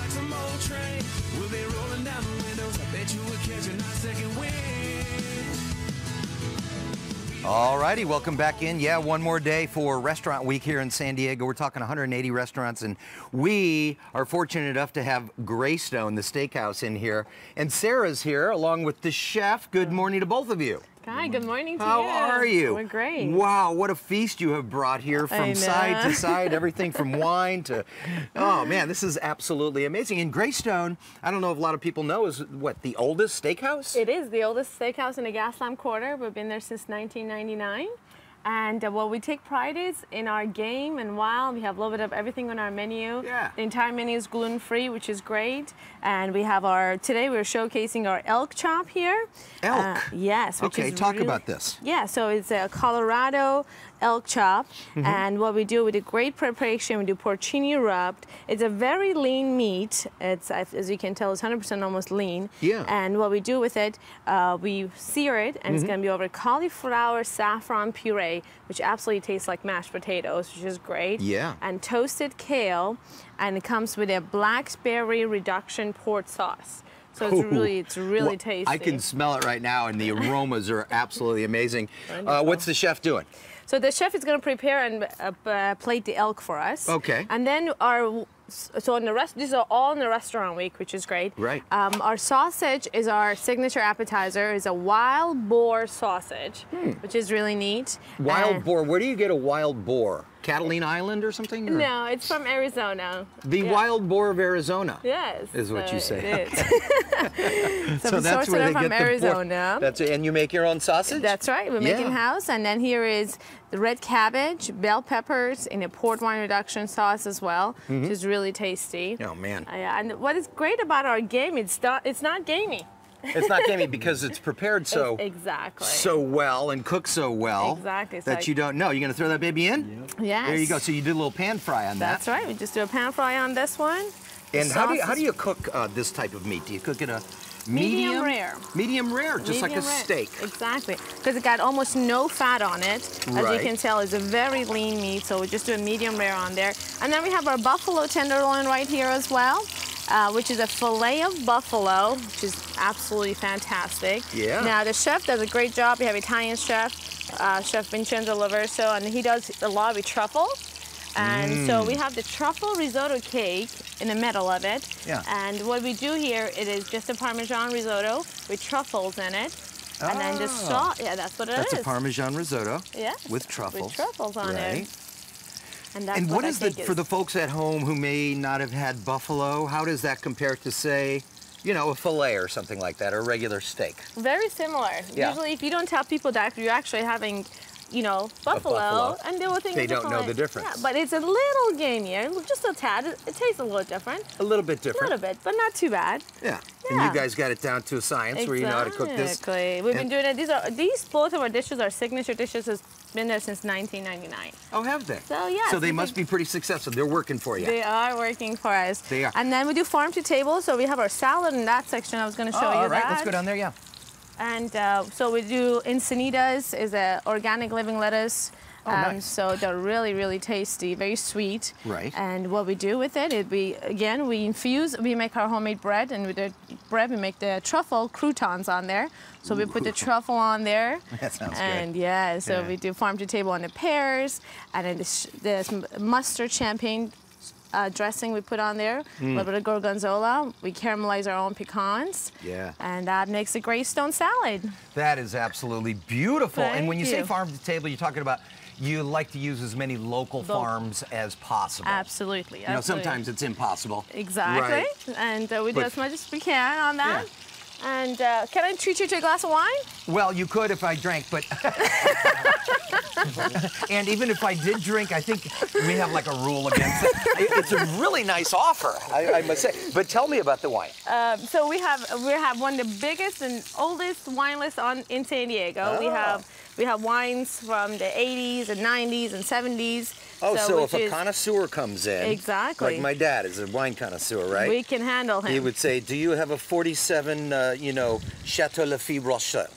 like some old train. We'll be rolling down the windows. I bet you we'll catch a nice second wind. All righty, welcome back in. Yeah, one more day for Restaurant Week here in San Diego. We're talking 180 restaurants, and we are fortunate enough to have Greystone, the steakhouse, in here. And Sarah's here, along with the chef. Good morning to both of you. Hi, good morning to you. How are you? We're great. Wow, what a feast you have brought here from side to side, everything from wine to, oh man, this is absolutely amazing. And Greystone, I don't know if a lot of people know, is what, the oldest steakhouse? It is the oldest steakhouse in the Gaslamp Quarter. We've been there since 1999. And what we take pride is in our game and wild. We have a little bit of everything on our menu. Yeah. The entire menu is gluten-free, which is great. And we have today we're showcasing our elk chop here. Elk? Yes. Which okay, is talk really, about this. Yeah, so it's a Colorado elk chop. And what we do with a great preparation, we do porcini rubbed. It's a very lean meat. It's, as you can tell, it's 100% almost lean. Yeah. And what we do with it, we sear it, and it's going to be over cauliflower saffron puree, which absolutely tastes like mashed potatoes, which is great. Yeah. And toasted kale, and it comes with a blackberry reduction port sauce. So it's really well, tasty. I can smell it right now, and the aromas are absolutely amazing. What's the chef doing? So the chef is going to prepare and plate the elk for us. Okay. And then so in the these are all in the Restaurant Week, which is great. Right. Our sausage is our signature appetizer. Is a wild boar sausage, which is really neat. Wild boar. Where do you get a wild boar? Catalina Island or something? Or? No, it's from Arizona. The wild boar of Arizona. Yes. Is what you say. It is. so that's where they from get Arizona. the boar. And you make your own sausage? That's right. We make it in-house. And then here is the red cabbage, bell peppers in a port wine reduction sauce as well, which is really tasty. Oh, man. And what is great about our game, it's not gamey. It's not gamey because it's prepared so well and cooked so well that you don't know. You're going to throw that baby in? Yep. Yes. There you go. So you did a little pan fry on that. That's right. We just do a pan fry on this one. And how do you cook this type of meat? Do you cook it a medium rare? Medium rare, just like a steak. Exactly. Because it got almost no fat on it. As you can tell, it's a very lean meat. So we just do a medium rare on there. And then we have our buffalo tenderloin right here as well. Which is a filet of buffalo, which is absolutely fantastic. Yeah. Now, the chef does a great job. We have Italian chef, Chef Vincenzo Laverso, and he does a lot with truffle. And so we have the truffle risotto cake in the middle of it. Yeah. And what we do here, it is just a Parmesan risotto with truffles in it. And then the sauce, that's what it is. That's a Parmesan risotto with truffles. With truffles on it. And what is for the folks at home who may not have had buffalo, how does that compare to, say, you know, a filet or something like that, or a regular steak? Very similar. Yeah. Usually if you don't tell people that you're actually having, you know, buffalo, and they will think they don't know the difference. Yeah, but it's a little gamier, just a tad. It tastes a little different. A little bit different. A little bit, but not too bad. Yeah. And you guys got it down to a science where you know how to cook this. Exactly. We've been doing it. These both of our dishes, our signature dishes, has been there since 1999. Oh, have they? So yeah. So they must be pretty successul. They're working for you. They are working for us. They are. And then we do farm to table. So we have our salad in that section. I was going to show you all right. that. Let's go down there. Yeah. And so we do encinitas, is a organic living lettuce. Nice. So they're really, really tasty, very sweet. Right. And what we do with it, we infuse, we make our homemade bread, and with the bread we make the truffle croutons on there. So we put the truffle on there. That sounds and good. So we do farm to table on the pears, and then the mustard champagne dressing we put on there, a little bit of gorgonzola. We caramelize our own pecans. Yeah. And that makes a Greystone salad. That is absolutely beautiful. Thank and when you say you. farm to table, you're talking about you like to use as many local farms as possible. Absolutely. You know, sometimes it's impossible. Exactly. Right. And we do as much as we can on that. Yeah. And can I treat you to a glass of wine? Well, you could if I drank, but... And even if I did drink, I think we have like a rule against it. It's a really nice offer, I must say. But tell me about the wine. So we have one of the biggest and oldest wine lists in San Diego. We have wines from the 80s and 90s and 70s. Oh, so if a connoisseur comes in, exactly, like my dad is a wine connoisseur, right? We can handle him. He would say, "Do you have a 47, Chateau Lafite Rochelle?"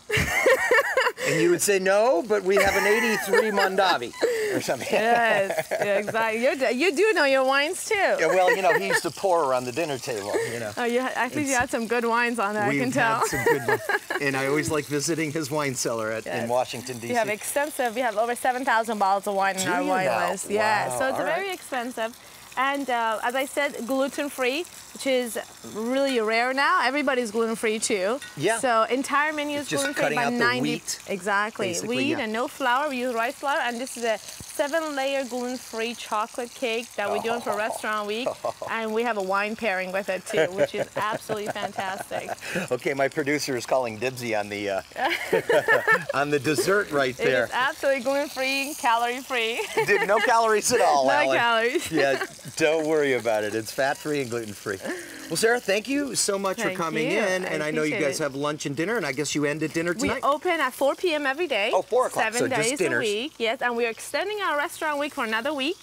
And you would say, "No, but we have an 83 Mondavi." or something. Yes, yeah, exactly. You do know your wines too. Yeah, well, you know, he used to pour around the dinner table, you know. Oh, yeah, I think you had some good wines on there, I can tell. We've had some good ones. And I always like visiting his wine cellar in Washington, D.C. We have over 7,000 bottles of wine in our wine list. Yeah, wow. so it's very expensive. And as I said, gluten-free, which is really rare now. Everybody's gluten-free too. Yeah. So entire menu is just gluten-free cutting by out the wheat. Exactly. Wheat and no flour. We use rice flour, and this is a 7-layer gluten-free chocolate cake that we're doing for Restaurant Week. And we have a wine pairing with it too, which is absolutely fantastic. Okay, my producer is calling dibsy on the on the dessert right there. It is absolutely gluten-free, calorie-free. No calories at all, No Alan. calories. Yeah, don't worry about it. It's fat-free and gluten-free. Well, Sarah, thank you so much for coming in. And I know you guys have lunch and dinner, and I guess you end at dinner tonight? We open at 4 p.m. every day. Oh, 4 o'clock, 7 so days just dinners. a week. Yes, and we are extending our restaurant week for another week.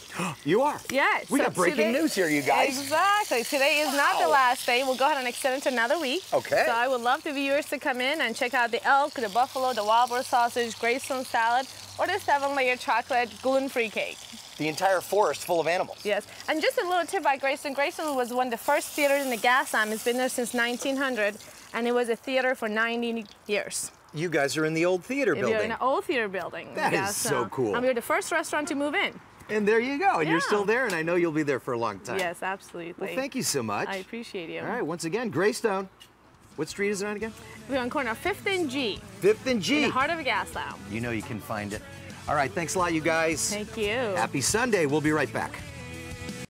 You are? Yeah. We got breaking news here, you guys. Exactly. Today is not the last day. We'll go ahead and extend it to another week. Okay. So I would love the viewers to come in and check out the elk, the buffalo, the wild boar sausage, Greystone salad, or the 7-layer chocolate gluten-free cake. The entire forest full of animals. Yes, and just a little tip about Greystone. Greystone was one of the first theaters in the Gaslamp. It's been there since 1900, and it was a theater for 90 years. You guys are in the old theater building. We're in the old theater building. That is so cool. And we were the first restaurant to move in. And there you go. And you're still there, and I know you'll be there for a long time. Yes, absolutely. Well, thank you so much. I appreciate you. All right, once again, Greystone. What street is it on again? We're on corner 5th and G. 5th and G. In the heart of a Gaslamp. You know you can find it. All right, thanks a lot, you guys. Thank you. Happy Sunday. We'll be right back.